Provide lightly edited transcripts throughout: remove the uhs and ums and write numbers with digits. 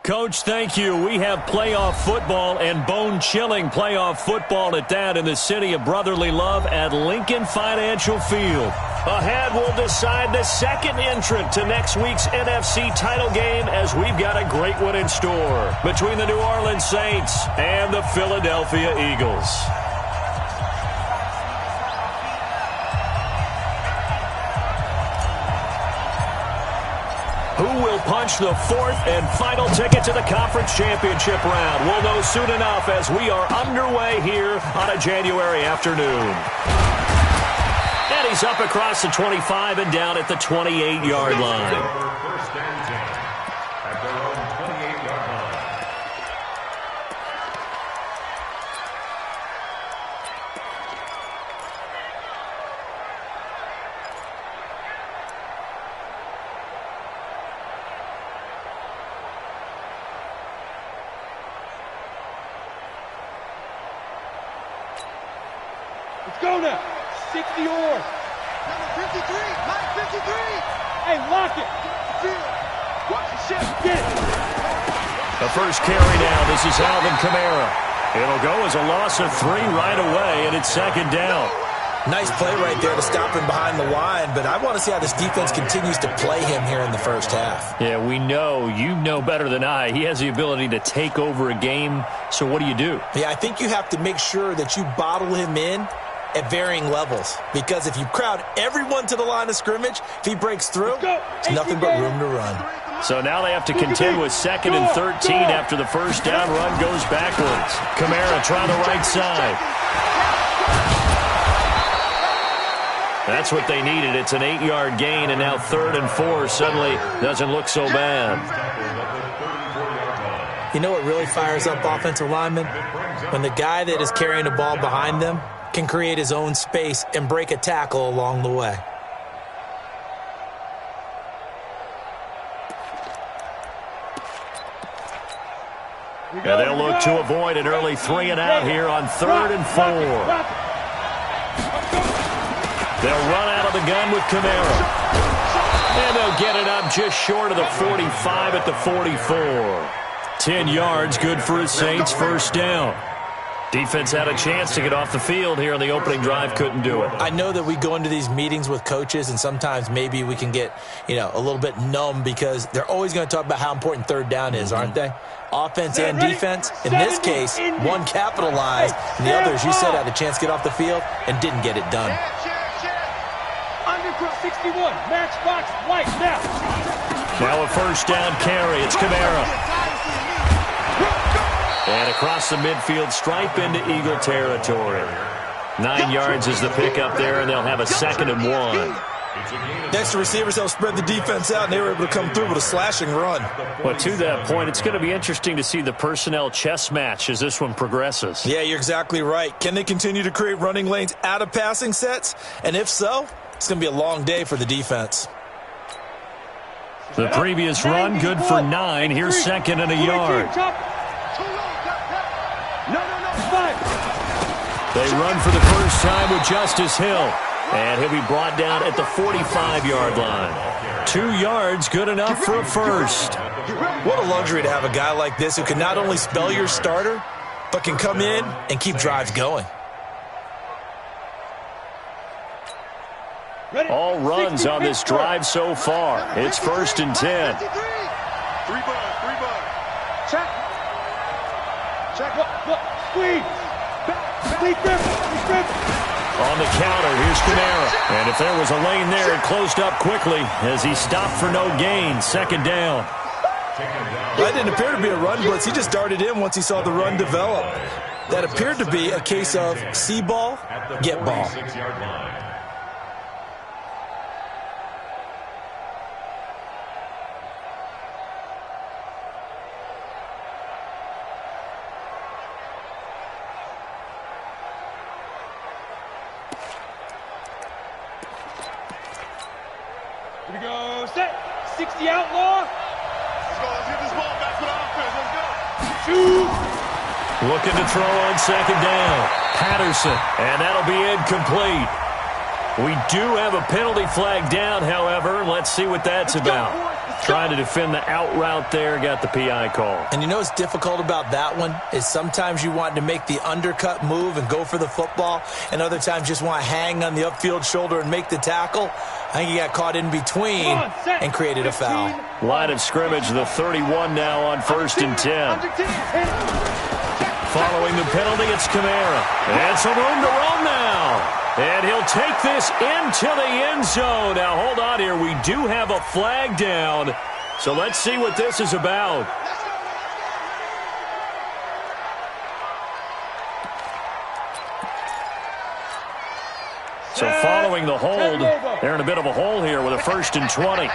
Coach, thank you. We have playoff football and bone-chilling playoff football at that in the city of brotherly love at Lincoln Financial Field. Ahead, we'll decide the second entrant to next week's NFC title game as we've got a great one in store between the New Orleans Saints and the Philadelphia Eagles. Who will punch the fourth and final ticket to the conference championship round? We'll know soon enough as we are underway here on a January afternoon. And he's up across the 25 and down at the 28-yard line. Let's go now. 60 or. Number 53. Line 53. Hey, lock it. Watch the shift. Get it. The first carry now. This is Alvin Kamara. It'll go as a loss of 3 right away, and it's second down. Nice play right there to stop him behind the line, but I want to see how this defense continues to play him here in the first half. Yeah, we know. You know better than I. He has the ability to take over a game, so what do you do? Yeah, I think you have to make sure that you bottle him in at varying levels, because if you crowd everyone to the line of scrimmage, if he breaks through, it's nothing but room to run. So now they have to contend with 2nd and 13 after the first down run goes backwards. Kamara trying the right side. That's what they needed. It's an 8-yard gain, and now 3rd and 4 suddenly doesn't look so bad. You know what really fires up offensive linemen? When the guy that is carrying the ball behind them can create his own space and break a tackle along the way. Yeah, they'll look to avoid an early 3 and out here on 3rd and 4. They'll run out of the gun with Kamara. And they'll get it up just short of the 45 at the 44. 10 yards, good for the Saints, first down. Defense had a chance to get off the field here on the opening drive, couldn't do it. I know that we go into these meetings with coaches, and sometimes maybe we can get, a little bit numb because they're always going to talk about how important 3rd down is, aren't they? Offense and defense. In this case, one capitalized, and the other, as you said, had a chance to get off the field and didn't get it done. Undercross 61. Matchbox white now. Now a first down carry. It's Kamara. And across the midfield stripe into Eagle territory. 9 yards is the pickup there, and they'll have a 2nd and 1. Next to receivers, they'll spread the defense out, and they were able to come through with a slashing run. Well, to that point, it's going to be interesting to see the personnel chess match as this one progresses. Yeah, you're exactly right. Can they continue to create running lanes out of passing sets? And if so, it's going to be a long day for the defense. The previous run, good for 9. Here's 2nd and a yard. They run for the first time with Justice Hill. And he'll be brought down at the 45-yard line. 2 yards, good enough for a first. What a luxury to have a guy like this who can not only spell your starter, but can come in and keep drives going. All runs on this drive so far. It's 1st and 10. 3 bud. Check. Look. Squeeze. On the counter, here's Kamara. And if there was a lane there, it closed up quickly as he stopped for no gain. 2nd down. That didn't appear to be a run blitz. He just darted in once he saw the run develop. That appeared to be a case of see ball, get ball. Here we go. Set. 60 outlaw. Let's get this ball back to the offense. Let's go. Shoot. Looking to throw on 2nd down. Patterson. And that'll be incomplete. We do have a penalty flag down, however. Let's see what that's about. Trying to defend the out route there, got the PI call. And you know what's difficult about that one is sometimes you want to make the undercut move and go for the football, and other times just want to hang on the upfield shoulder and make the tackle. I think he got caught in between and created a foul. Line of scrimmage, the 31 now on 1st and 10. Following the penalty, it's Kamara. And some room to run now. And he'll take this into the end zone. Now, hold on here. We do have a flag down. So let's see what this is about. So following the hold, they're in a bit of a hole here with a 1st and 20.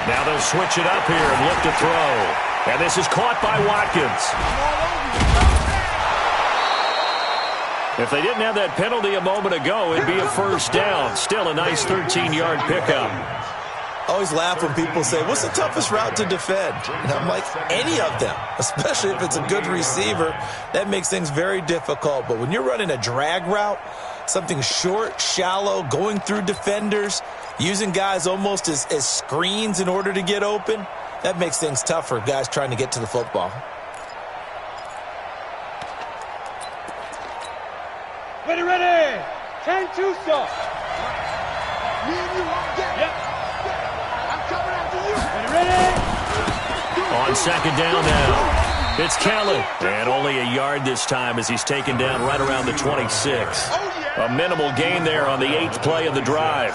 Now they'll switch it up here and look to throw. And this is caught by Watkins. If they didn't have that penalty a moment ago, it'd be a 1st down. Still a nice 13-yard pickup. I always laugh when people say, what's the toughest route to defend? And I'm like, any of them, especially if it's a good receiver. That makes things very difficult. But when you're running a drag route, something short, shallow, going through defenders, using guys almost as screens in order to get open, that makes things tough for guys trying to get to the football. Ready. 10-2 stop. Me and you won't get it. Yep. I'm coming after you. Ready. On 2nd down now. It's Kelly. And only a yard this time as he's taken down right around the 26. A minimal gain there on the 8th play of the drive.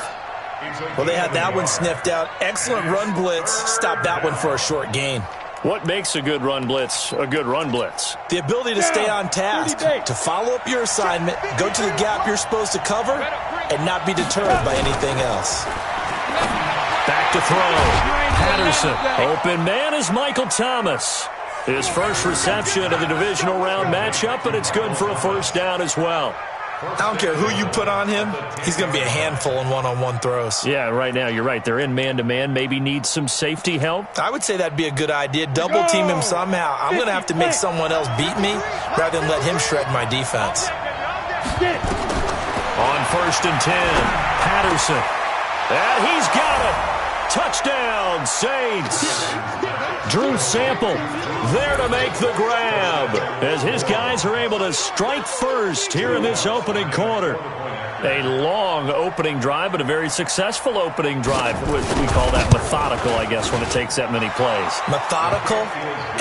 Well, they had that one sniffed out. Excellent run blitz. Stopped that one for a short gain. What makes a good run blitz a good run blitz? The ability to stay on task, to follow up your assignment, go to the gap you're supposed to cover, and not be deterred by anything else. Back to throw. Patterson. Open man is Michael Thomas. His first reception of the divisional round matchup, and it's good for a 1st down as well. I don't care who you put on him. He's going to be a handful in one-on-one throws. Yeah, right now, you're right. They're in man-to-man. Maybe need some safety help. I would say that'd be a good idea. Double team him somehow. I'm going to have to make someone else beat me rather than let him shred my defense. On 1st and 10, Patterson. And he's got it. Touchdown, Saints. Drew Sample there to make the grab as his guys are able to strike first here in this opening quarter. A long opening drive, but a very successful opening drive. We call that methodical, I guess, when it takes that many plays. Methodical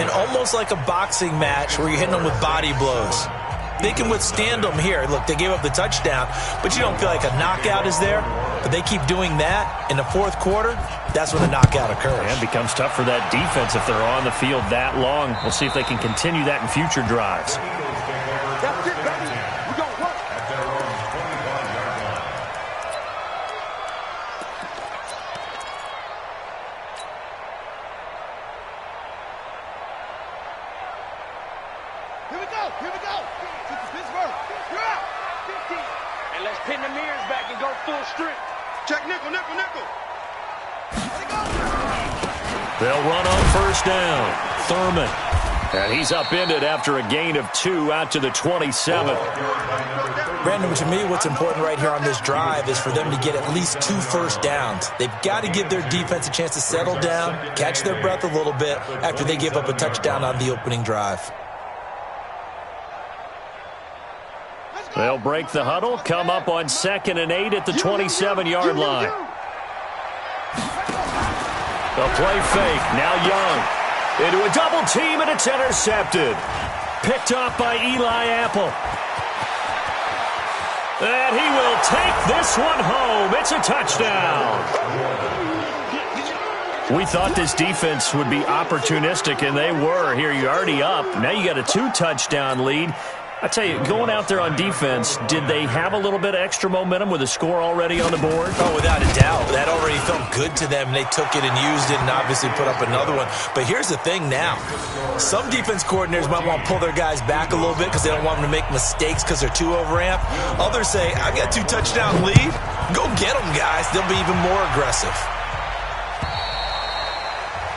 and almost like a boxing match where you're hitting them with body blows. They can withstand them here. Look, they gave up the touchdown, but you don't feel like a knockout is there. But they keep doing that in the 4th quarter. That's when the knockout occurs. And it becomes tough for that defense if they're on the field that long. We'll see if they can continue that in future drives. That's it, baby. We gon' work. Here we go. Pittsburgh. You're out. 15. And let's pin the mirrors back and go full strength. Check nickel. They'll run on 1st down. Thurman. And he's upended after a gain of 2 out to the 27. Brandon, to me, what's important right here on this drive is for them to get at least 2 1st downs. They've got to give their defense a chance to settle down, catch their breath a little bit after they give up a touchdown on the opening drive. They'll break the huddle, come up on 2nd and 8 at the 27-yard line. The play fake, now Young. Into a double team, and it's intercepted. Picked off by Eli Apple. And he will take this one home. It's a touchdown. We thought this defense would be opportunistic, and they were. Here, you're already up. Now you got a 2-touchdown lead. I tell you, going out there on defense, did they have a little bit of extra momentum with a score already on the board? Oh, without a doubt. That already felt good to them. They took it and used it and obviously put up another one. But here's the thing now. Some defense coordinators might want to pull their guys back a little bit because they don't want them to make mistakes because they're too overamped. Others say, I got a 2-touchdown lead. Go get them, guys. They'll be even more aggressive.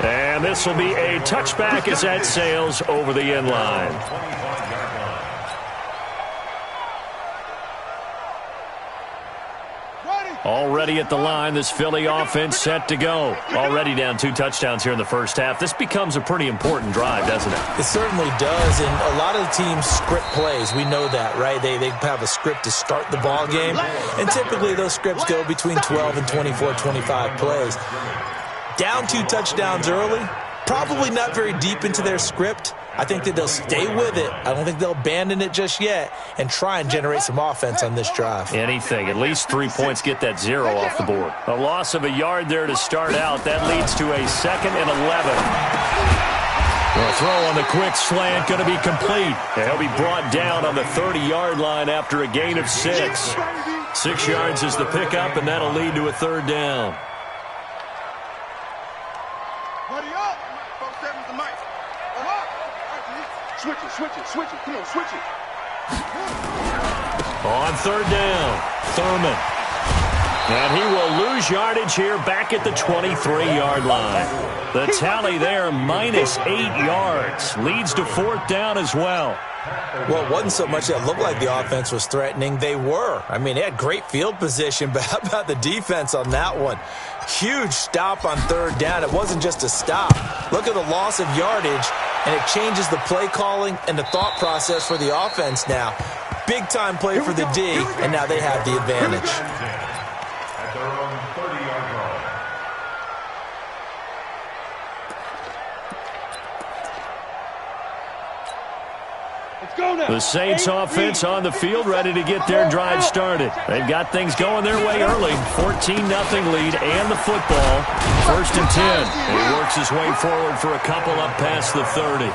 And this will be a touchback as that sails over the end line. Already at the line, this Philly offense set to go. Already down 2 touchdowns here in the first half. This becomes a pretty important drive, doesn't it? It certainly does, and a lot of the teams script plays. We know that, right? They have a script to start the ball game, and typically those scripts go between 12 and 24, 25 plays. Down 2 touchdowns early, probably not very deep into their script. I think that they'll stay with it. I don't think they'll abandon it just yet and try and generate some offense on this drive. Anything. At least 3 points get that 0 off the board. A loss of a yard there to start out. That leads to a 2nd and 11. The throw on the quick slant going to be complete. He'll be brought down on the 30-yard line after a gain of 6. 6 yards is the pickup, and that'll lead to a 3rd down. Switch it. Come on, switch it. On 3rd down, Thurman. And he will lose yardage here back at the 23-yard line. The tally there, -8 yards. Leads to 4th down as well. Well, it wasn't so much that it looked like the offense was threatening. They were. I mean, they had great field position, but how about the defense on that one? Huge stop on 3rd down. It wasn't just a stop. Look at the loss of yardage, and it changes the play calling and the thought process for the offense now. Big-time play for the D, and now they have the advantage. At their own 30-yard line. The Saints offense on the field, ready to get their drive started. They've got things going their way early. 14-0 lead and the football. 1st and 10. He works his way forward for a couple up past the 30.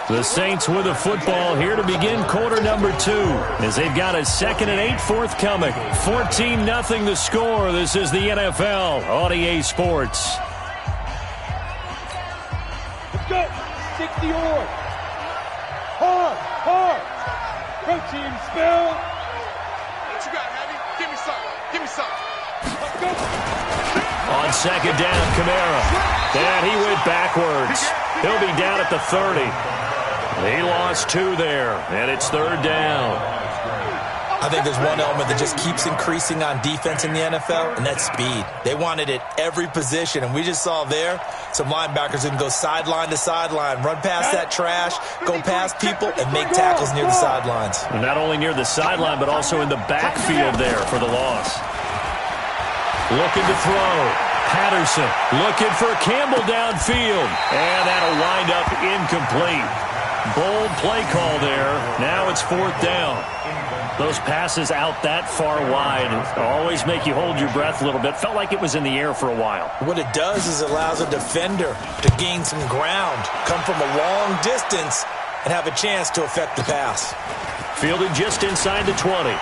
The Saints with the football here to begin quarter number 2 as they've got a 2nd and 8 forthcoming. 14-0 the score. This is the NFL on EA Sports. Go! 60 or hard. Protein spill. What you got, Heavy? Give me some. Let's go. On 2nd down, Kamara. And he went backwards. He'll be down at the 30. He lost 2 there, and it's 3rd down. I think there's one element that just keeps increasing on defense in the NFL, and that's speed. They want it at every position, and we just saw there some linebackers who can go sideline to sideline, run past that trash, go past people, and make tackles near the sidelines. And not only near the sideline, but also in the backfield there for the loss. Looking to throw. Patterson looking for Campbell downfield, and that'll wind up incomplete. Bold play call there. Now it's 4th down. Those passes out that far wide always make you hold your breath a little bit. Felt like it was in the air for a while. What it does is it allows a defender to gain some ground, come from a long distance, and have a chance to affect the pass. Fielded just inside the 20.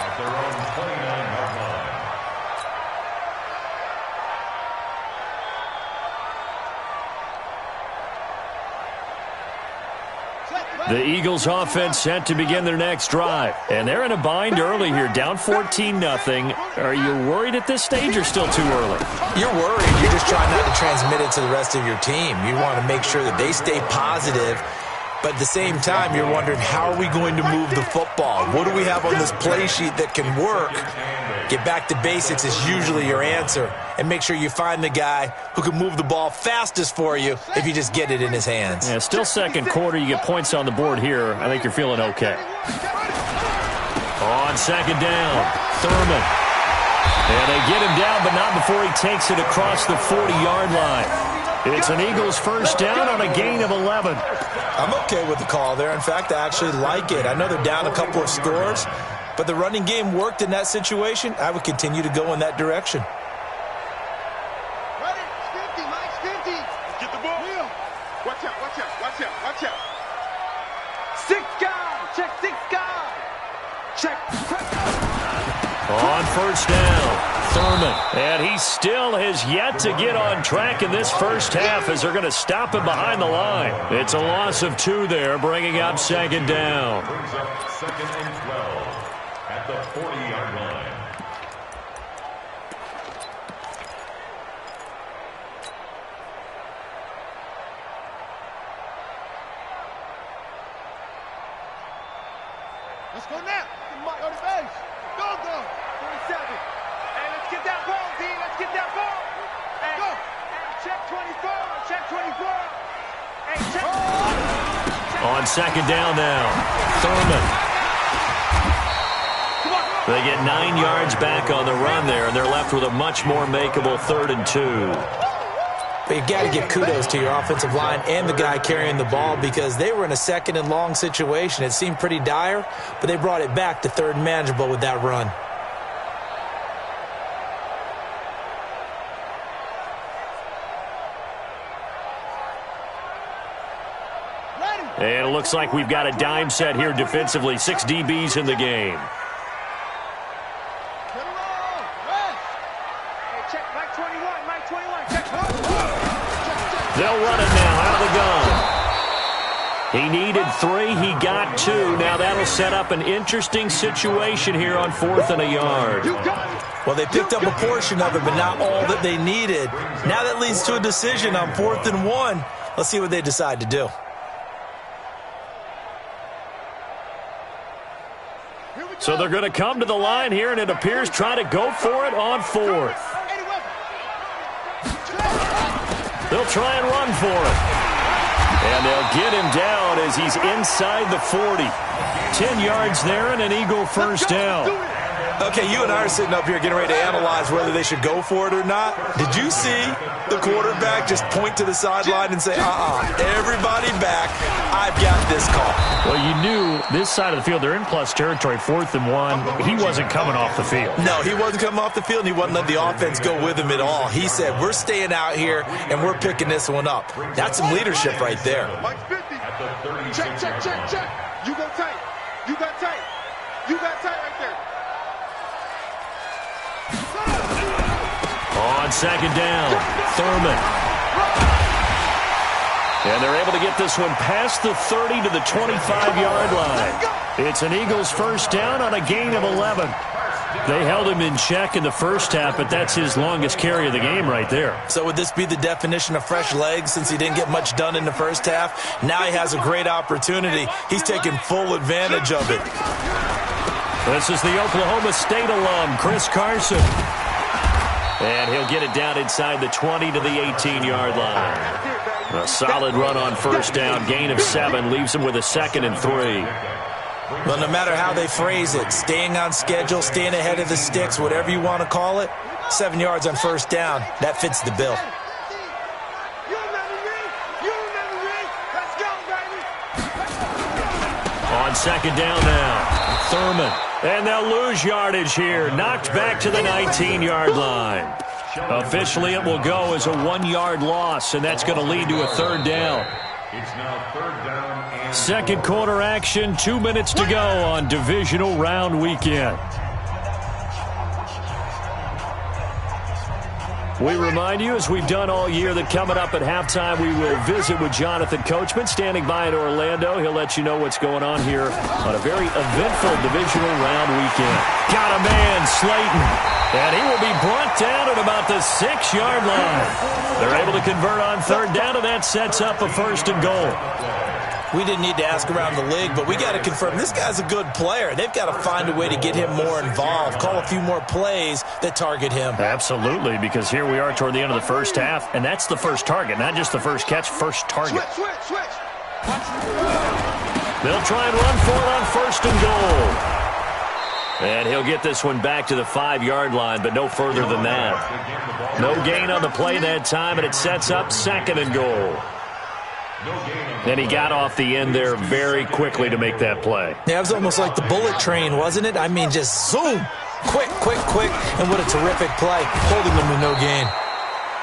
At their own 29-yard line. The Eagles offense set to begin their next drive. And they're in a bind early here, down 14-0. Are you worried at this stage or still too early? You're worried. You're just trying not to transmit it to the rest of your team. You want to make sure that they stay positive. But at the same time, you're wondering, how are we going to move the football? What do we have on this play sheet that can work? Get back to basics is usually your answer. And make sure you find the guy who can move the ball fastest for you if you just get it in his hands. Yeah, still 2nd quarter. You get points on the board here. I think you're feeling okay. On 2nd down, Thurman. And they get him down, but not before he takes it across the 40-yard line. It's an Eagles 1st down on a gain of 11. I'm okay with the call there. In fact, I actually like it. I know they're down a couple of scores, but the running game worked in that situation. I would continue to go in that direction. Ready? Stinty, Mike, Stinty. Get the ball. Watch out. 6 guys. Check 6 guys. Check. On 1st down, Thurman. And he still has yet to get on track in this first half as they're going to stop him behind the line. It's a loss of 2 there, bringing up 2nd down. Brings up 2nd and 12 at the 40-yard line. Let's go now. Go to base. Go. 27. Hey, let's get that ball, D. Let's get that ball. Hey, go. Hey, check 24. Check 24. Hey, check. On second down now, Thurman. They get 9 yards back on the run there, and they're left with a much more makeable 3rd and 2. But you've got to give kudos to your offensive line and the guy carrying the ball because they were in a 2nd and long situation. It seemed pretty dire, but they brought it back to 3rd and manageable with that run. And it looks like we've got a dime set here defensively. 6 DBs in the game. They'll run it now out of the gun. He needed 3. He got 2. Now that'll set up an interesting situation here on 4th and a yard. Well, they picked up a portion of it, but not all that they needed. Now that leads to a decision on 4th and 1. Let's see what they decide to do. So they're going to come to the line here, and it appears try to go for it on 4th. They'll try and run for it. And they'll get him down as he's inside the 40. 10 yards there and an Eagle first down. Okay, you and I are sitting up here getting ready to analyze whether they should go for it or not. Did you see the quarterback just point to the sideline and say, everybody back, I've got this call? Well, you knew this side of the field, they're in plus territory, 4th and 1. He wasn't coming off the field. No, he wasn't coming off the field, and he wasn't letting the offense go with him at all. He said, we're staying out here, and we're picking this one up. That's some leadership right there. Check. You go tight. You got tight. You got tight right there. On second down, Thurman. And they're able to get this one past the 30 to the 25-yard line. It's an Eagles first down on a gain of 11. They held him in check in the first half, but that's his longest carry of the game right there. So would this be the definition of fresh legs since he didn't get much done in the first half? Now he has a great opportunity. He's taking full advantage of it. This is the Oklahoma State alum, Chris Carson. And he'll get it down inside the 20 to the 18-yard line. A solid run on first down, gain of 7, leaves him with a 2nd and 3. Well, no matter how they phrase it, staying on schedule, staying ahead of the sticks, whatever you want to call it, 7 yards on first down, that fits the bill. On second down now, Thurman. And they'll lose yardage here. Knocked back to the 19-yard line. Officially, it will go as a 1-yard loss, and that's going to lead to a 3rd down. It's now 3rd down and 2nd quarter action, 2 minutes to go on divisional round weekend. We remind you, as we've done all year, that coming up at halftime, we will visit with Jonathan Coachman, standing by in Orlando. He'll let you know what's going on here on a very eventful divisional round weekend. Got a man, Slayton, and he will be brought down at about the 6-yard line. They're able to convert on 3rd down, and that sets up a 1st and goal. We didn't need to ask around the league, but we got to confirm this guy's a good player. They've got to find a way to get him more involved, call a few more plays that target him. Absolutely, because here we are toward the end of the first half, and that's the first target, not just the first catch, first target. Switch. They'll try and run for it on 1st and goal. And he'll get this one back to the 5-yard line, but no further than that. No gain on the play that time, and it sets up 2nd and goal. And he got off the end there very quickly to make that play. Yeah, it was almost like the bullet train, wasn't it? I mean, just zoom, quick, and what a terrific play, holding them with no gain.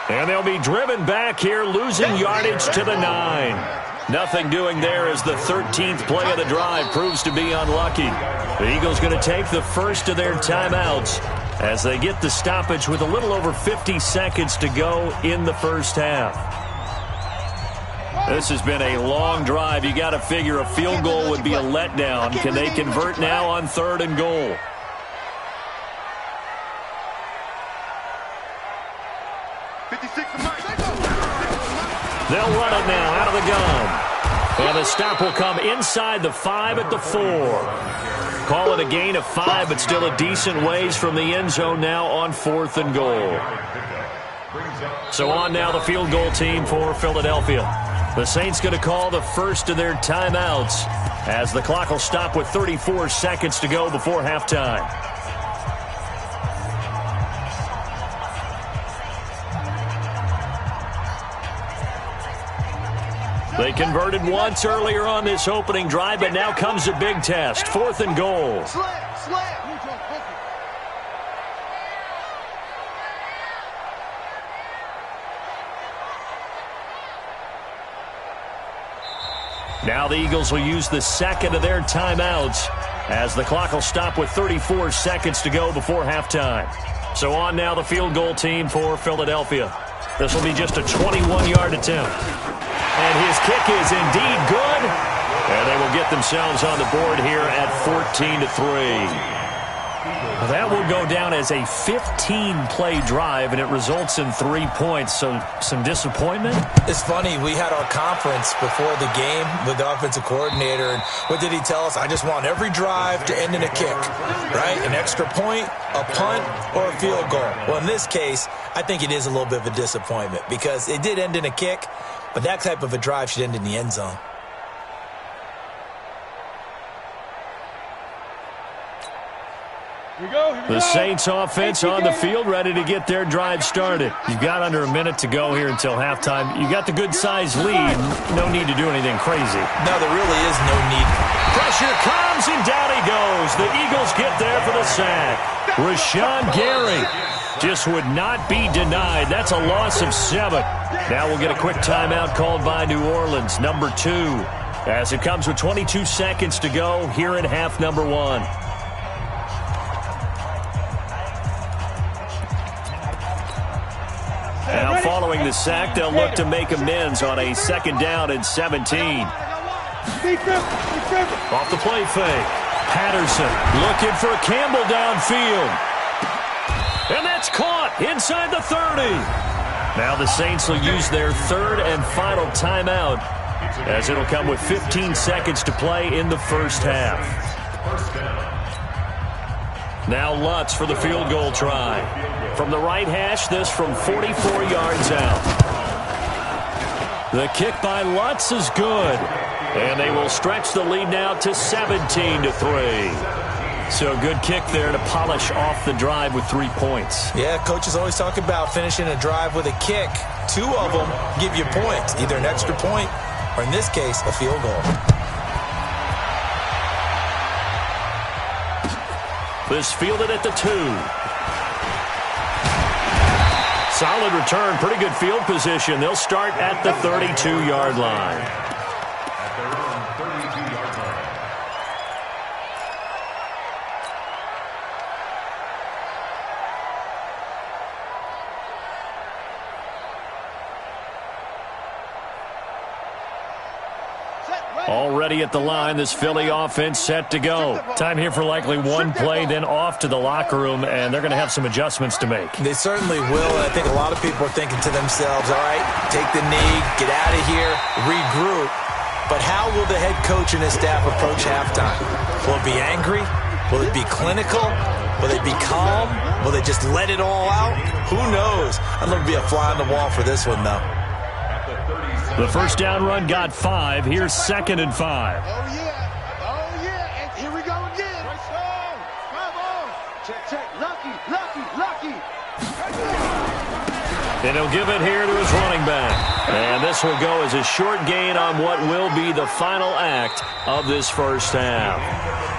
And they'll be driven back here, losing yardage to the 9. Nothing doing there as the 13th play of the drive proves to be unlucky. The Eagles going to take the first of their timeouts as they get the stoppage with a little over 50 seconds to go in the first half. This has been a long drive. You got to figure a field goal would be a letdown. Can they convert now on 3rd and goal? They'll run it now out of the gun. And the stop will come inside the 5 at the 4. Call it a gain of 5, but still a decent ways from the end zone now on 4th and goal. So on now the field goal team for Philadelphia. The Saints going to call the first of their timeouts as the clock will stop with 34 seconds to go before halftime. They converted once earlier on this opening drive, but now comes a big test. 4th and goal. Now the Eagles will use the second of their timeouts as the clock will stop with 34 seconds to go before halftime. So on now the field goal team for Philadelphia. This will be just a 21-yard attempt. And his kick is indeed good. And they will get themselves on the board here at 14-3. That will go down as a 15-play drive, and it results in 3 points. So some disappointment? It's funny. We had our conference before the game with the offensive coordinator, and what did he tell us? I just want every drive to end in a kick, right? An extra point, a punt, or a field goal. Well, in this case, I think it is a little bit of a disappointment because it did end in a kick, but that type of a drive should end in the end zone. The Saints offense on the field ready to get their drive started. You've got under a minute to go here until halftime. You got the good-sized lead. No need to do anything crazy. No, there really is no need. Pressure comes, and down he goes. The Eagles get there for the sack. Rashawn Gary just would not be denied. That's a loss of 7. Now we'll get a quick timeout called by New Orleans, number 2, as it comes with 22 seconds to go here in half number 1. Now following the sack, they'll look to make amends on a 2nd down and 17. Off the play fake. Patterson looking for Campbell downfield. And that's caught inside the 30. Now the Saints will use their 3rd and final timeout as it'll come with 15 seconds to play in the first half. Now Lutz for the field goal try. From the right hash, this from 44 yards out. The kick by Lutz is good. And they will stretch the lead now to 17-3. So good kick there to polish off the drive with 3 points. Yeah, coaches always talk about finishing a drive with a kick. 2 of them give you points, either an extra point or, in this case, a field goal. This fielded at the 2. Solid return, pretty good field position. They'll start at the 32-yard line. At their own 32-yard line. Already at the line, this Philly offense set to go. Time here for likely one play, then off to the locker room, and they're going to have some adjustments to make. They certainly will, and I think a lot of people are thinking to themselves, all right, take the knee, get out of here, regroup. But how will the head coach and his staff approach halftime? Will it be angry? Will it be clinical? Will they be calm? Will they just let it all out? Who knows? I'd love to be a fly on the wall for this one, though. The first down run got 5. Here's 2nd and 5. Oh, yeah. Oh, yeah. And here we go again. Come on. Check. Lucky. And he'll give it here to his running back. And this will go as a short gain on what will be the final act of this first half.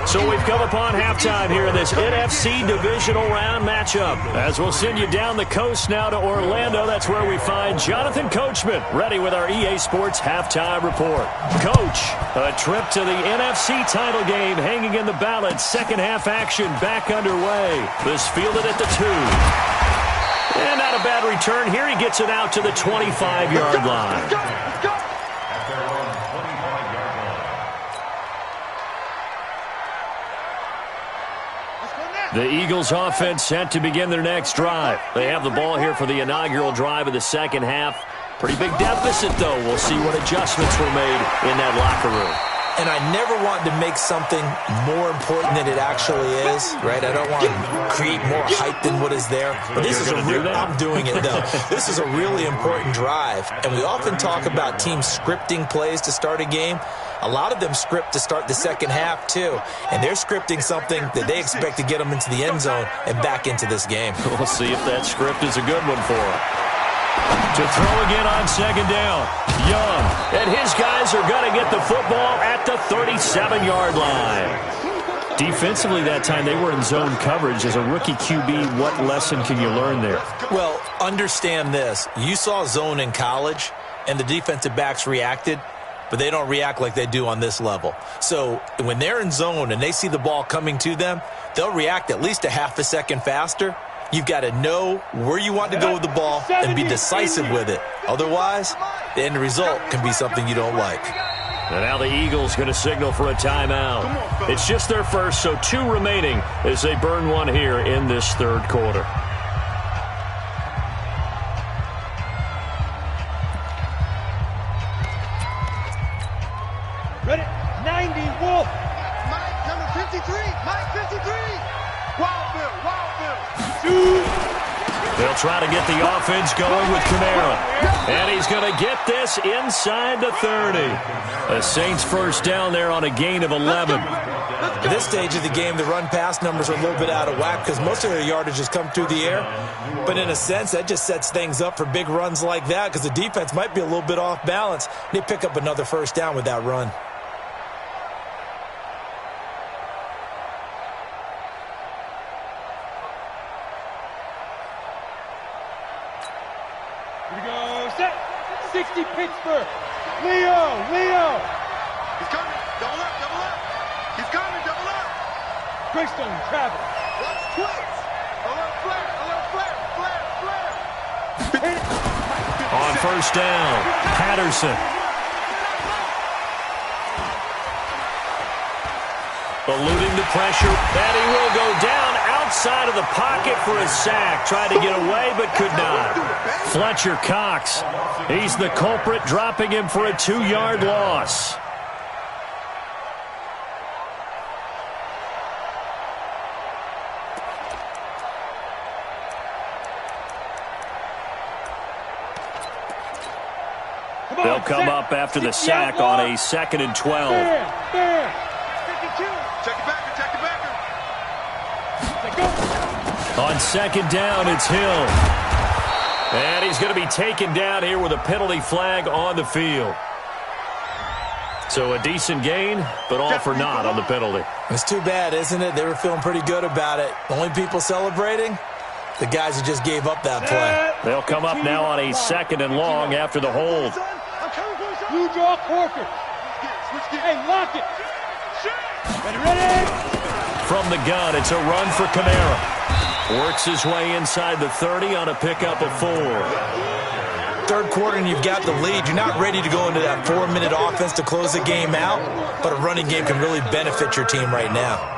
So we've come upon halftime here in this NFC divisional round matchup. As we'll send you down the coast now to Orlando, that's where we find Jonathan Coachman, ready with our EA Sports halftime report. Coach, a trip to the NFC title game hanging in the balance. Second half action back underway. This fielded at the 2. And not a bad return here. He gets it out to the 25-yard line. At their own 25-yard line. The Eagles offense set to begin their next drive. They have the ball here for the inaugural drive of the second half. Pretty big deficit, though. We'll see what adjustments were made in that locker room. And I never want to make something more important than it actually is, right? I don't want to create more hype than what is there. But this is I'm doing it, though. This is a really important drive. And we often talk about teams scripting plays to start a game. A lot of them script to start the second half, too. And they're scripting something that they expect to get them into the end zone and back into this game. We'll see if that script is a good one for them. To throw again on second down. Young. And his guys are going to get the football at the 37-yard line. Defensively that time, they were in zone coverage. As a rookie QB, what lesson can you learn there? Well, understand this. You saw zone in college, and the defensive backs reacted, but they don't react like they do on this level. So when they're in zone and they see the ball coming to them, they'll react at least a half a second faster. You've got to know where you want to go with the ball and be decisive with it. Otherwise, the end result can be something you don't like. And now the Eagles going to signal for a timeout. It's just their first, so 2 remaining as they burn one here in this third quarter. Ready? 90, Wolf. Mike, number 53. Mike, 53. Wildville. They'll try to get the offense going with Kamara. And he's going to get this inside the 30. The Saints first down there on a gain of 11. At this stage of the game, the run-pass numbers are a little bit out of whack because most of their yardage has come through the air. But in a sense, that just sets things up for big runs like that because the defense might be a little bit off balance. They pick up another first down with that run. Here we go. Set. 60 Pittsburgh. Leo. He's coming. Double up. He's coming. Double up. Greystone travel. Watch twice. A little flare. On first down, Patterson. Eluding the pressure, and he will go down outside of the pocket for a sack. Tried to get away, but could not. Fletcher Cox, he's the culprit, dropping him for a 2-yard loss. They'll come up after the sack on a 2nd and 12. Fair. Check it backer. On second down, it's Hill. And he's going to be taken down here with a penalty flag on the field. So a decent gain, but all for naught on the penalty. It's too bad, isn't it? They were feeling pretty good about it. Only people celebrating? The guys who just gave up that play. They'll come up now on a 2nd and long after the hold. You draw Corker. Hey, lock it. Ready. From the gun, it's a run for Kamara. Works his way inside the 30 on a pickup of 4. Third quarter and you've got the lead. You're not ready to go into that 4-minute offense to close the game out, but a running game can really benefit your team right now.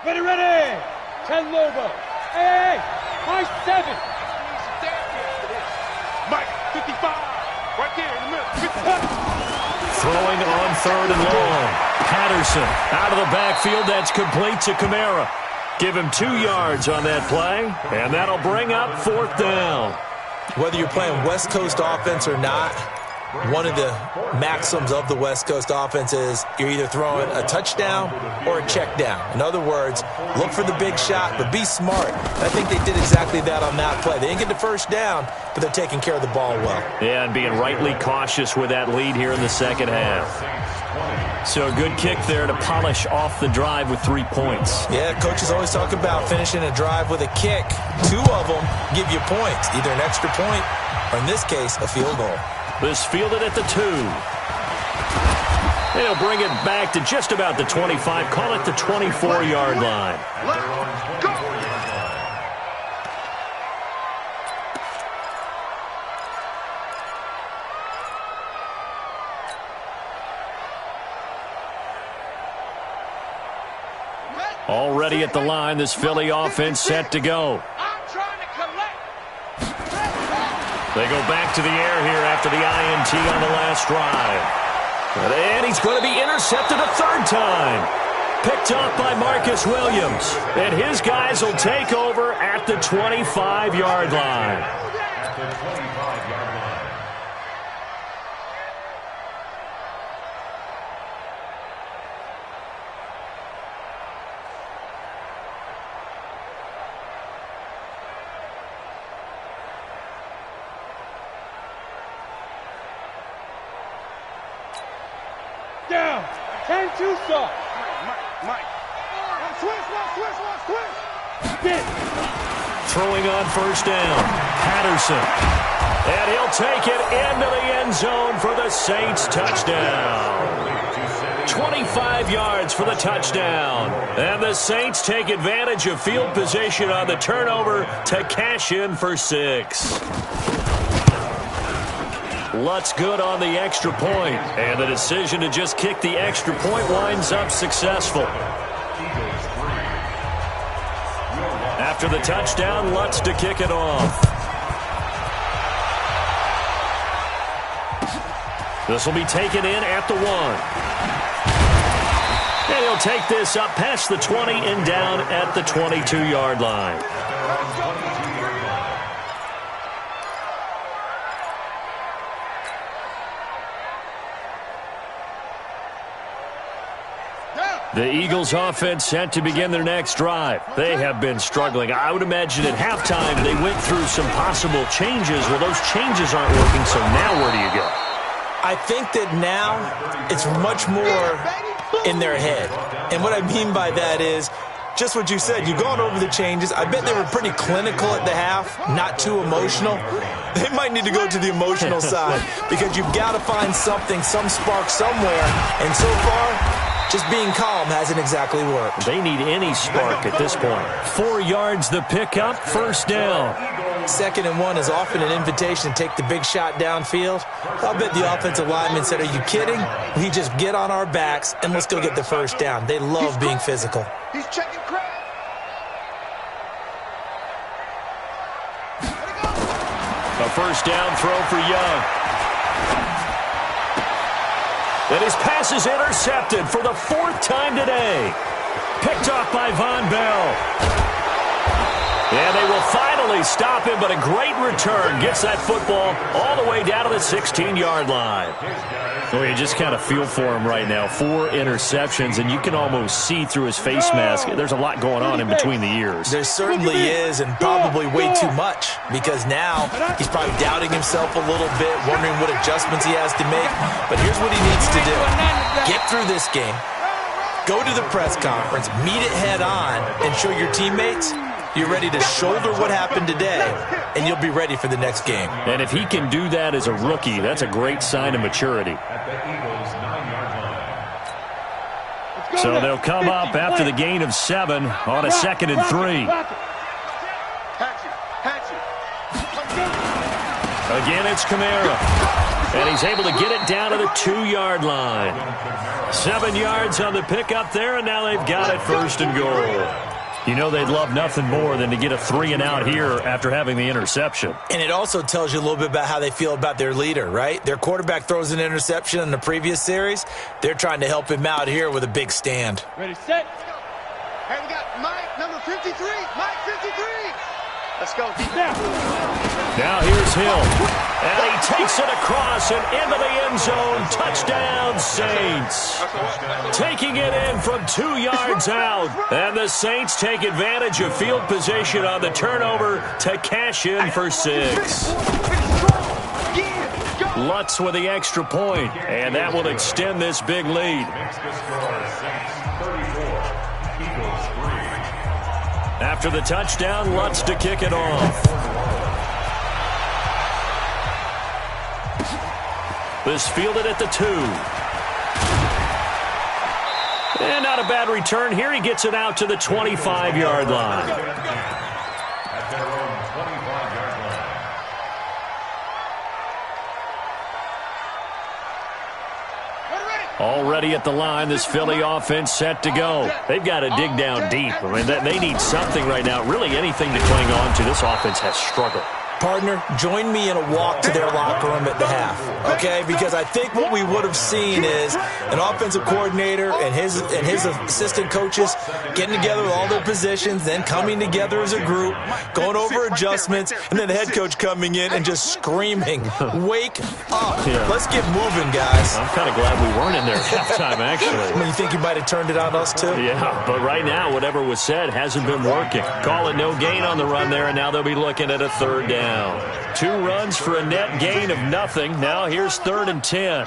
Ready. 10 Lobo. Hey. High 7. Mike, 55. Right there in the middle. 55. Throwing on 3rd and long. Patterson out of the backfield. That's complete to Kamara. Give him 2 yards on that play, and that'll bring up 4th down. Whether you're playing West Coast offense or not, one of the maxims of the West Coast offense is you're either throwing a touchdown or a check down. In other words, look for the big shot, but be smart. And I think they did exactly that on that play. They didn't get the first down, but they're taking care of the ball well. Yeah, and being rightly cautious with that lead here in the second half. So a good kick there to polish off the drive with 3 points. Yeah, coaches always talk about finishing a drive with a kick. 2 of them give you points, either an extra point or, in this case, a field goal. This fielded at the 2. They'll bring it back to just about the 25. Call it the 24-yard line. Let's go. Already at the line, this Philly offense set to go. I'm trying to collect. They go back to the air here after the INT on the last drive. And he's going to be intercepted a third time. Picked off by Marcus Williams. And his guys will take over at the 25-yard line. At the 25-yard line. Down. 10-2 soft. Mike. Switch. Throwing on first down. Patterson. And he'll take it into the end zone for the Saints touchdown. 25 yards for the touchdown. And the Saints take advantage of field position on the turnover to cash in for 6. Lutz good on the extra point, and the decision to just kick the extra point winds up successful. After the touchdown, Lutz to kick it off. This will be taken in at the 1. And he'll take this up past the 20 and down at the 22-yard line. The Eagles offense set to begin their next drive. They have been struggling. I would imagine at halftime they went through some possible changes. Well, those changes aren't working, so now where do you go? I think that now it's much more in their head. And what I mean by that is just what you said. You've gone over the changes. I bet they were pretty clinical at the half, not too emotional. They might need to go to the emotional side because you've got to find something, some spark somewhere. And so far, just being calm hasn't exactly worked. They need any spark at this point. 4 yards the pickup, first down. 2nd and 1 is often an invitation to take the big shot downfield. I'll bet the offensive lineman said, are you kidding? We just get on our backs and let's go get the first down. They love being physical. He's checking crowd. A first down throw for Young. And his pass is intercepted for the 4th time today. Picked off by Von Bell. And they will finally stop him, but a great return gets that football all the way down to the 16-yard line. Well, you just kind of feel for him right now. 4 interceptions, and you can almost see through his face mask. There's a lot going on in between the ears. There certainly is, and probably way too much, because now he's probably doubting himself a little bit, wondering what adjustments he has to make. But here's what he needs to do. Get through this game, go to the press conference, meet it head on, and show your teammates you're ready to shoulder what happened today, and you'll be ready for the next game. And if he can do that as a rookie, that's a great sign of maturity. At the Eagles' 9-yard line. So they'll come up after the gain of 7 on a 2nd and 3. Again, it's Kamara. And he's able to get it down to the 2-yard line. 7 yards on the pickup there, and now they've got it 1st and goal. You know they'd love nothing more than to get a 3-and-out here after having the interception. And it also tells you a little bit about how they feel about their leader, right? Their quarterback throws an interception in the previous series. They're trying to help him out here with a big stand. Ready, set. Hey, we got Mike, number 53. Mike, 53. Let's go. Now here's Hill. And he takes it across and into the end zone. Touchdown, Saints. Taking it in from 2 yards out. And the Saints take advantage of field position on the turnover to cash in for 6. Lutz with the extra point, and that will extend this big lead. Makes the score Saints 34, Eagles 3. After the touchdown, Lutz to kick it off. This fielded at the 2. And not a bad return here. He gets it out to the 25-yard line. At their own 25-yard line. Ready, ready. Already at the line, this Philly offense set to go. They've got to dig down deep. I mean, they need something right now, really anything to cling on to. This offense has struggled. Partner, join me in a walk to their locker room at the half, okay? Because I think what we would have seen is an offensive coordinator and his assistant coaches getting together with all their positions, then coming together as a group, going over adjustments, and then the head coach coming in and just screaming, "Wake up. Yeah. Let's get moving, guys." I'm kind of glad we weren't in there at halftime, actually. I mean, you think he might have turned it on us, too? Yeah, but right now, whatever was said hasn't been working. Call it no gain on the run there, and now they'll be looking at a third down. 2 runs for a net gain of nothing. Now here's 3rd and 10.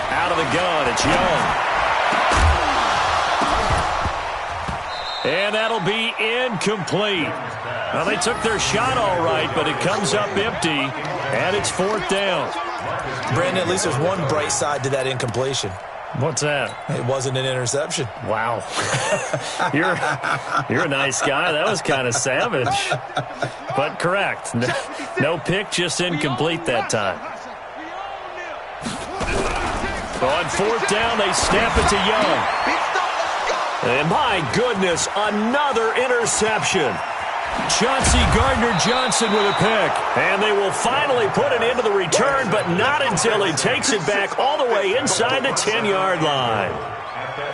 Out of the gun, it's Young. And that'll be incomplete. Well, they took their shot all right, but it comes up empty, and it's 4th down. Brandon, at least there's one bright side to that incompletion. What's that? It wasn't an interception. Wow. You're a nice guy. That was kind of savage. But correct. No pick, just incomplete that time. On 4th down, they snap it to Young. And my goodness, another interception. Chauncey Gardner-Johnson with a pick. And they will finally put it into the return, but not until he takes it back all the way inside the 10-yard line.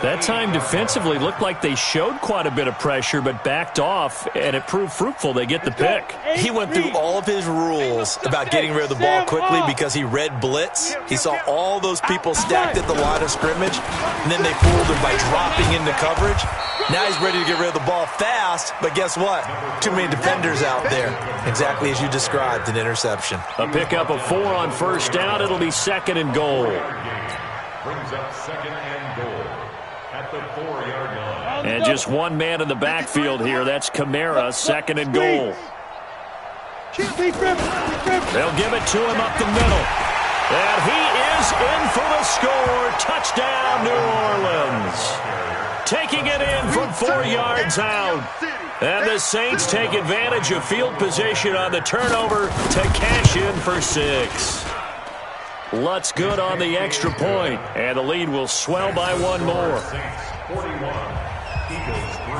That time defensively looked like they showed quite a bit of pressure, but backed off, and it proved fruitful. They get the pick. He went through all of his rules about getting rid of the ball quickly because he read blitz. He saw all those people stacked at the line of scrimmage, and then they fooled him by dropping into coverage. Now he's ready to get rid of the ball fast, but guess what? Too many defenders out there. Exactly as you described, an interception. A pickup of 4 on 1st down. It'll be 2nd and goal. Brings up 2nd and goal at the 4-yard line. And just one man in the backfield here. That's Kamara, 2nd and goal. They'll give it to him up the middle. And he is in for the score. Touchdown, New Orleans. Taking it in from 4 yards out. And the Saints take advantage of field position on the turnover to cash in for 6. Lutz good on the extra point, and the lead will swell by 1 more. 41, Eagles 3.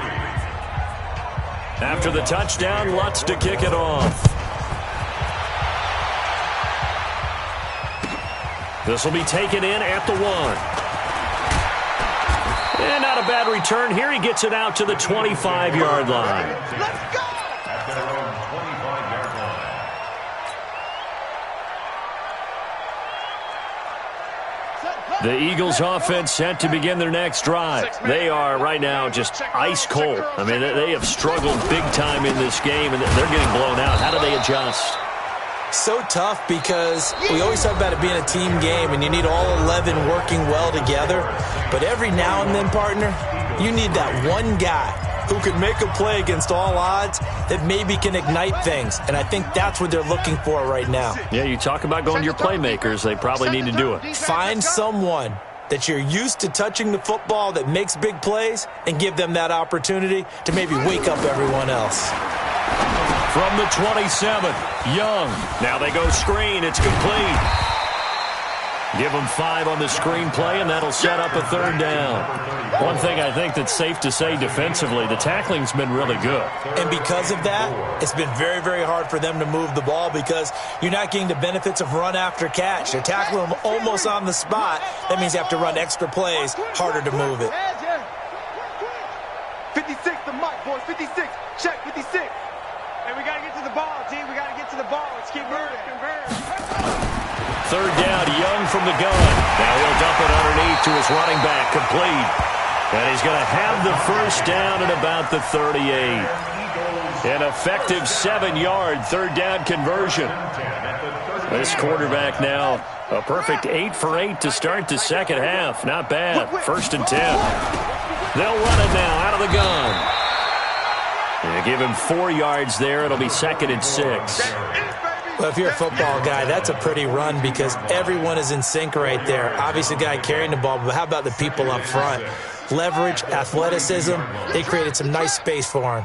After the touchdown, Lutz to kick it off. This will be taken in at the 1. And not a bad return here. He gets it out to the 25-yard line. Let's go! At their own 25-yard line. The Eagles offense set to begin their next drive. They are right now just ice cold. I mean, they have struggled big time in this game, and they're getting blown out. How do they adjust? So tough because we always talk about it being a team game and you need all 11 working well together. But every now and then, partner, you need that one guy who can make a play against all odds that maybe can ignite things. And I think that's what they're looking for right now. Yeah, you talk about going to your playmakers. They probably need to do it. Find someone that you're used to touching the football that makes big plays and give them that opportunity to maybe wake up everyone else. From the 27, Young. Now they go screen. It's complete. Give them 5 on the screen play, and that'll set up a 3rd down. One thing I think that's safe to say defensively, the tackling's been really good. And because of that, it's been very, very hard for them to move the ball because you're not getting the benefits of run after catch. They're tackling them almost on the spot. That means you have to run extra plays, harder to move it. 56, the mic, boys. 56. Check, 56. And we got to get to the ball, team. We got to get to the ball. Let's keep moving. 3rd down, Young from the gun. Now he'll dump it underneath to his running back, complete. And he's going to have the 1st down at about the 38. An effective 7-yard 3rd down conversion. This quarterback now a perfect 8 for 8 to start the 2nd half. Not bad. 1st and 10. They'll run it now out of the gun. They give him 4 yards there. It'll be 2nd and 6. Well, if you're a football guy, that's a pretty run because everyone is in sync right there. Obviously, the guy carrying the ball, but how about the people up front? Leverage, athleticism, they created some nice space for him.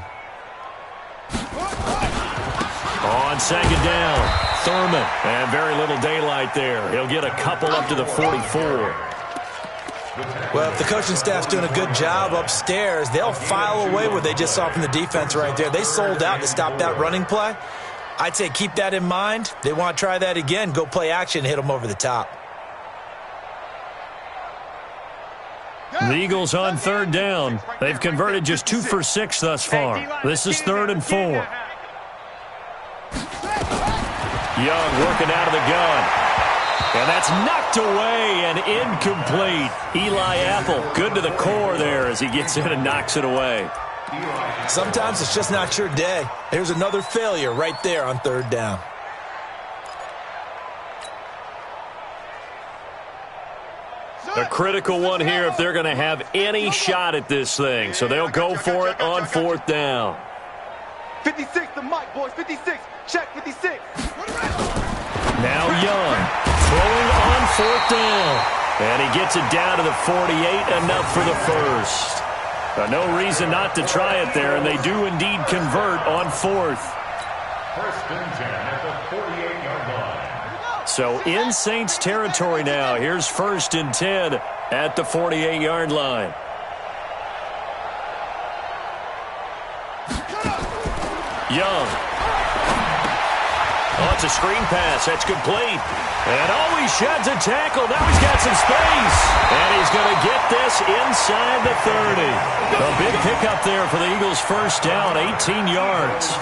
On 2nd down, Thurman. And very little daylight there. He'll get a couple up to the 44. Well, if the coaching staff's doing a good job upstairs, they'll file away what they just saw from the defense right there. They sold out to stop that running play. I'd say keep that in mind. They want to try that again. Go play action, hit them over the top. The Eagles on third down. They've converted just 2 for 6 thus far. This is 3rd and 4. Young working out of the gun. And that's knocked away and incomplete. Eli Apple, good to the core there as he gets in and knocks it away. Sometimes it's just not your day. There's another failure right there on 3rd down. A critical one here if they're going to have any shot at this thing. So they'll go for it on 4th down. 56, the mic, boys. 56. Check 56. Now Young throwing on 4th down. And he gets it down to the 48, enough for the first. No reason not to try it there, and they do indeed convert on 4th. 1st and 10 at the 48-yard line. So in Saints territory now. Here's 1st and 10 at the 48-yard line. Young. Oh, it's a screen pass. That's complete. And he sheds a tackle. Now he's got some space. And he's going to get this inside the 30. A big pickup there for the Eagles' 1st down, 18 yards.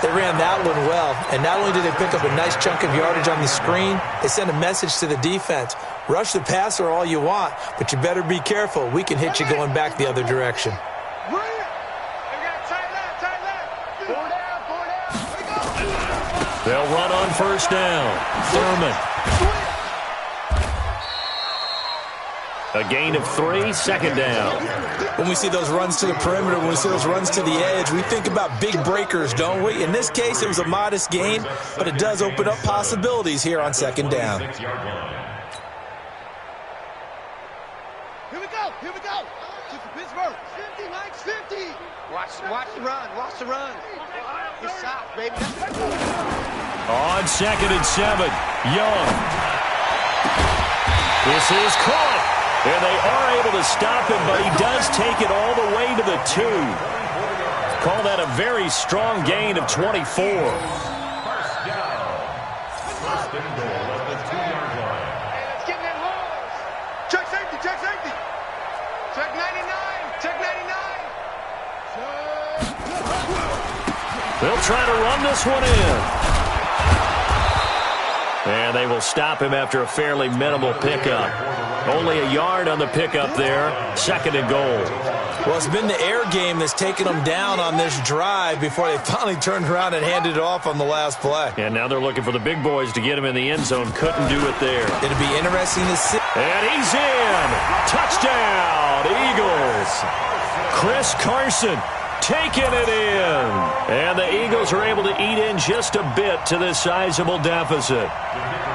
They ran that one well, and not only did they pick up a nice chunk of yardage on the screen, they sent a message to the defense. Rush the passer all you want, but you better be careful. We can hit you going back the other direction. They'll run on 1st down. Thurman. A gain of 3, 2nd down. When we see those runs to the perimeter, when we see those runs to the edge, we think about big breakers, don't we? In this case, it was a modest gain, but it does open up possibilities here on 2nd down. Here we go. Here we go. Pittsburgh. 50, Mike, 50. Watch the run. Watch the run. You're south, baby. On 2nd and 7, Young. This is caught. And they are able to stop him, but he does take it all the way to the 2. Call that a very strong gain of 24. 1st down. 1st and goal at the 2-yard line. Hey, let's get in that horse. Check safety. Check safety. Check 99. Check 99. They'll try to run this one in. And they will stop him after a fairly minimal pickup. Only a yard on the pickup there. 2nd and goal. Well, it's been the air game that's taken them down on this drive before they finally turned around and handed it off on the last play. And now they're looking for the big boys to get him in the end zone. Couldn't do it there. It'll be interesting to see. And he's in. Touchdown, Eagles. Chris Carson taking it in. And the Eagles are able to eat in just a bit to this sizable deficit.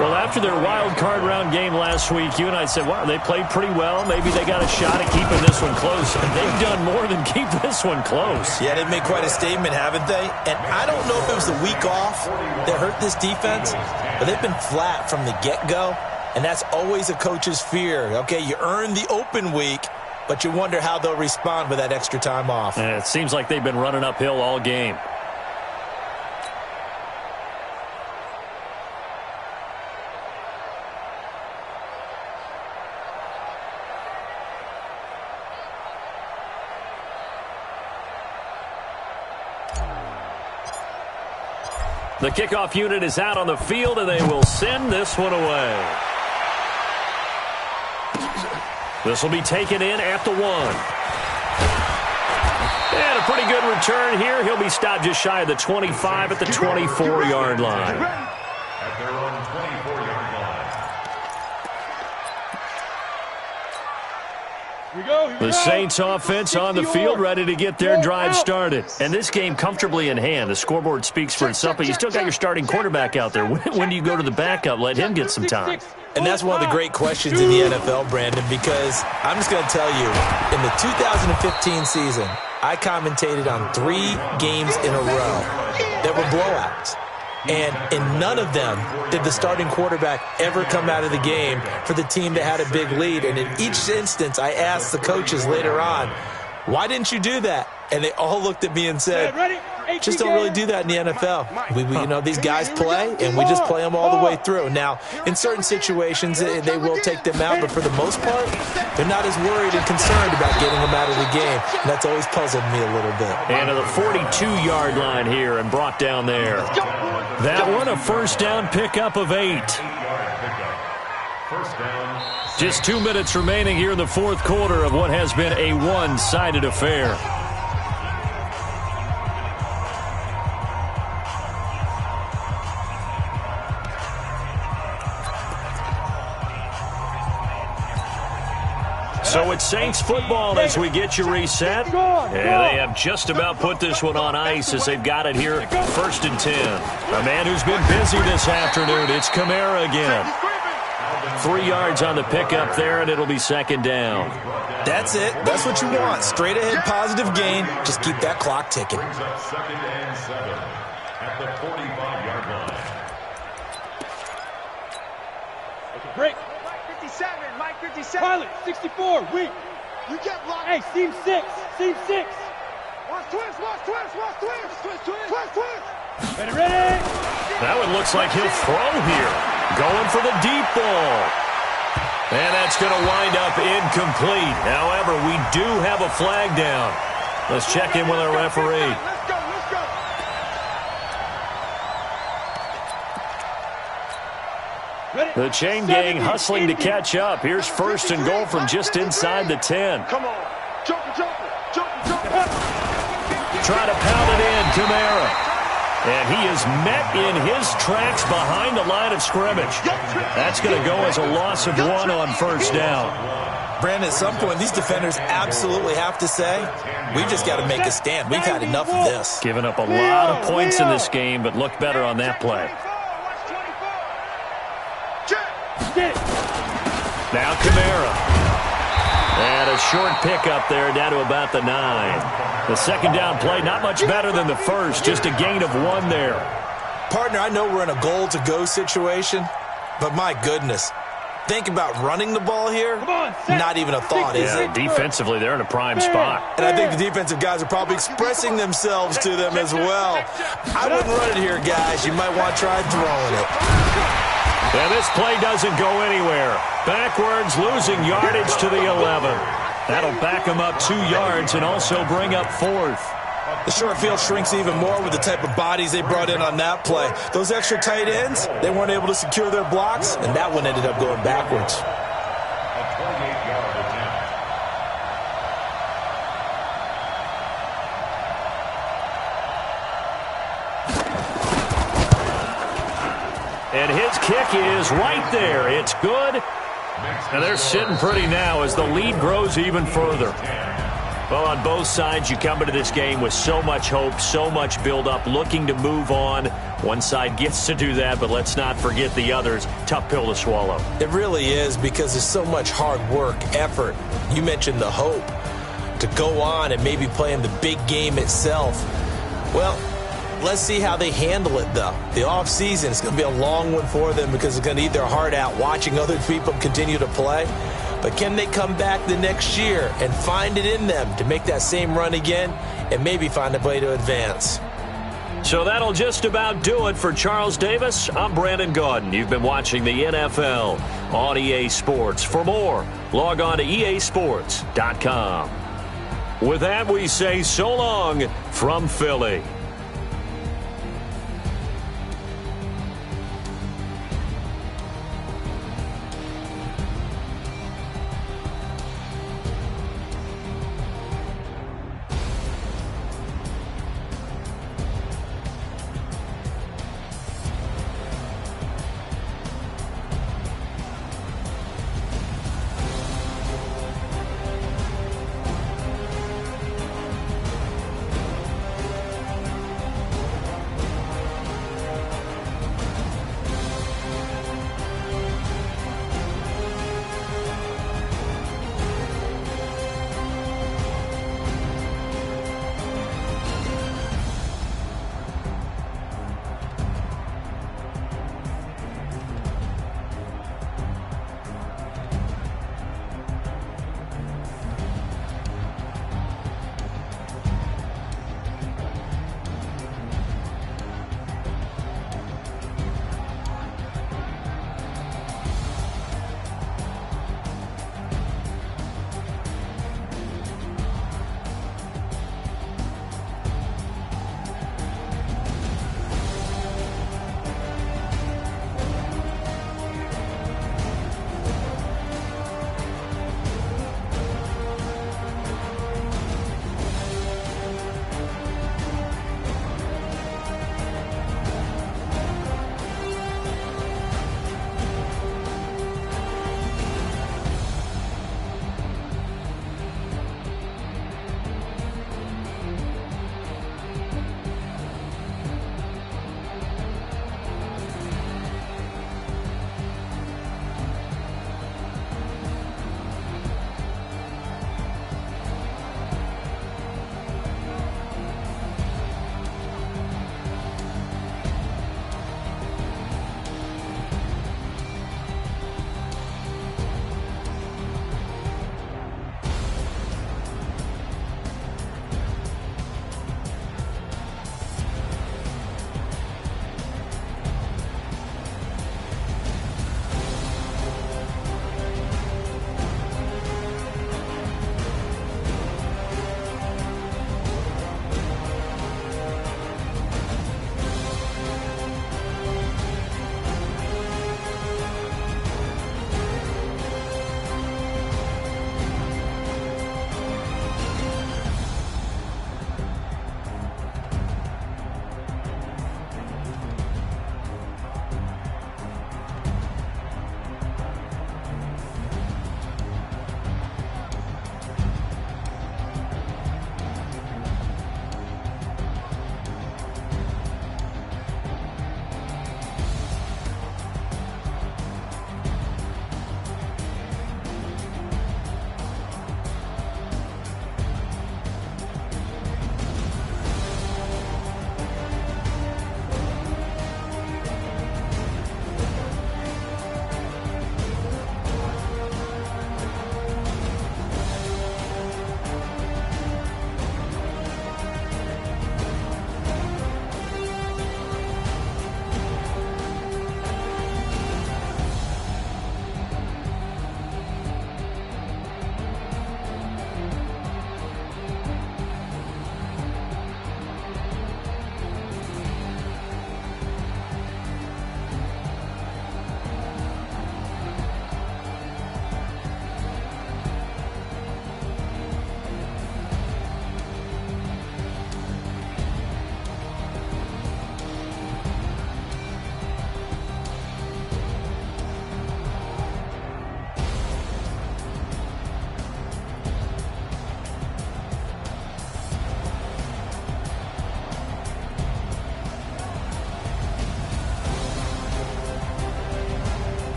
Well, after their wild card round game last week, you and I said, wow, they played pretty well. Maybe they got a shot at keeping this one close. And they've done more than keep this one close. Yeah, they've made quite a statement, haven't they? And I don't know if it was the week off that hurt this defense, but they've been flat from the get-go. And that's always a coach's fear. Okay, you earn the open week, but you wonder how they'll respond with that extra time off. And it seems like they've been running uphill all game. The kickoff unit is out on the field, and they will send this one away. This will be taken in at the 1. And a pretty good return here. He'll be stopped just shy of the 25 at the 24-yard line. At their own 24-yard line. The Saints offense on the field, ready to get their drive started. And this game comfortably in hand. The scoreboard speaks for itself, but you still got your starting quarterback out there. When do you go to the backup? Let him get some time. And that's one of the great questions in the NFL, Brandon, because I'm just going to tell you, in the 2015 season, I commentated on 3 games in a row that were blowouts. And in none of them did the starting quarterback ever come out of the game for the team that had a big lead. And in each instance, I asked the coaches later on, why didn't you do that? And they all looked at me and said, just don't really do that in the NFL. You know, these guys play, and we just play them all the way through. Now, in certain situations, they will take them out, but for the most part, they're not as worried and concerned about getting them out of the game. And that's always puzzled me a little bit. And to the 42-yard line here and brought down there. That one a first down pickup of 8. First down. Just 2 minutes remaining here in the fourth quarter of what has been a one-sided affair. So it's Saints football as we get you reset. And they have just about put this one on ice as they've got it here, 1st and 10. A man who's been busy this afternoon, it's Kamara again. 3 yards on the pickup there, and it'll be 2nd down. That's it. That's what you want. Straight ahead, positive gain. Just keep that clock ticking. Brings up 2nd and 7 at the 45-yard line. Break. Mike 57, Mike 57. Pilot, 64, weak. You get blocked. Hey, seam 6, seam 6. Watch twist, watch twist, watch twist. Twist, twist, twist, twist. Ready, ready. That one looks like he'll throw here. Going for the deep ball. And that's going to wind up incomplete. However, we do have a flag down. Let's check in with our referee. Let's go, let's go. The chain gang hustling to catch up. Here's 1st and goal from just inside the 10. Come on. Jump, jump, jump, jump. Try to pound it in, Kamara. And he is met in his tracks behind the line of scrimmage. That's going to go as a loss of 1 on 1st down. Brandon, at some point, these defenders absolutely have to say, we've just got to make a stand. We've had enough of this. Given up a lot of points in this game, but looked better on that play. Now Kamara. And a short pickup there down to about the 9. The 2nd down play, not much better than the first, just a gain of 1 there. Partner, I know we're in a goal-to-go situation, but my goodness, think about running the ball here. Not even a thought, is it? Defensively, they're in a prime spot. And I think the defensive guys are probably expressing themselves to them as well. I wouldn't run it here, guys. You might want to try throwing it. And this play doesn't go anywhere. Backwards, losing yardage to the 11. That'll back them up 2 yards and also bring up 4th. The short field shrinks even more with the type of bodies they brought in on that play. Those extra tight ends, they weren't able to secure their blocks, and that one ended up going backwards. A 28-yard attempt. And his kick is right there. It's good. And they're sitting pretty now as the lead grows even further. Well, on both sides, you come into this game with so much hope, so much build-up, looking to move on. One side gets to do that, but let's not forget the others. Tough pill to swallow. It really is, because there's so much hard work, effort. You mentioned the hope to go on and maybe play in the big game itself. Well, let's see how they handle it, though. The offseason is going to be a long one for them because they're going to eat their heart out watching other people continue to play. But can they come back the next year and find it in them to make that same run again and maybe find a way to advance? So that'll just about do it for Charles Davis. I'm Brandon Gaudin. You've been watching the NFL on EA Sports. For more, log on to easports.com. With that, we say so long from Philly.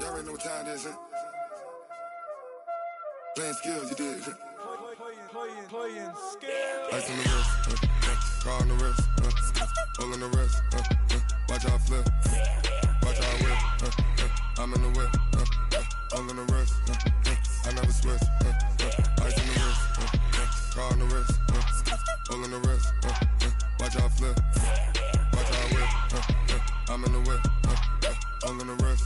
Y'all already know what time it is, huh? Playing skills, you did. Playing skills. Ice on the wrist, car on the wrist, hole in the wrist, watch how I flip, watch how I whip, I'm in the whip, hole in the wrist, I never switch, ice on the wrist, car on the wrist, hole in the wrist, watch how I flip, watch how I whip, I'm in the whip, hole in the wrist,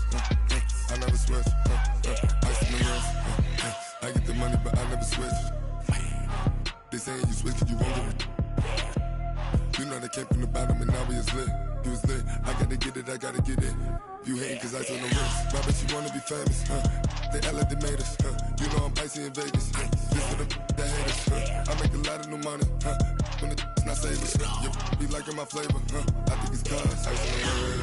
I never switch, ice on the wrist, I get the money but I never switch. They saying you switch cause you won't get it. You know they came from the bottom and now we is lit. You was lit, I gotta get it, I gotta get it. You hating cause I told them wrist. I bet you wanna be famous, They act like they made us, You know I'm icy in Vegas, This for the that hate us, I make a lot of new money, When it's not saving, You be liking my flavor, I think it's cause ice on the wrist.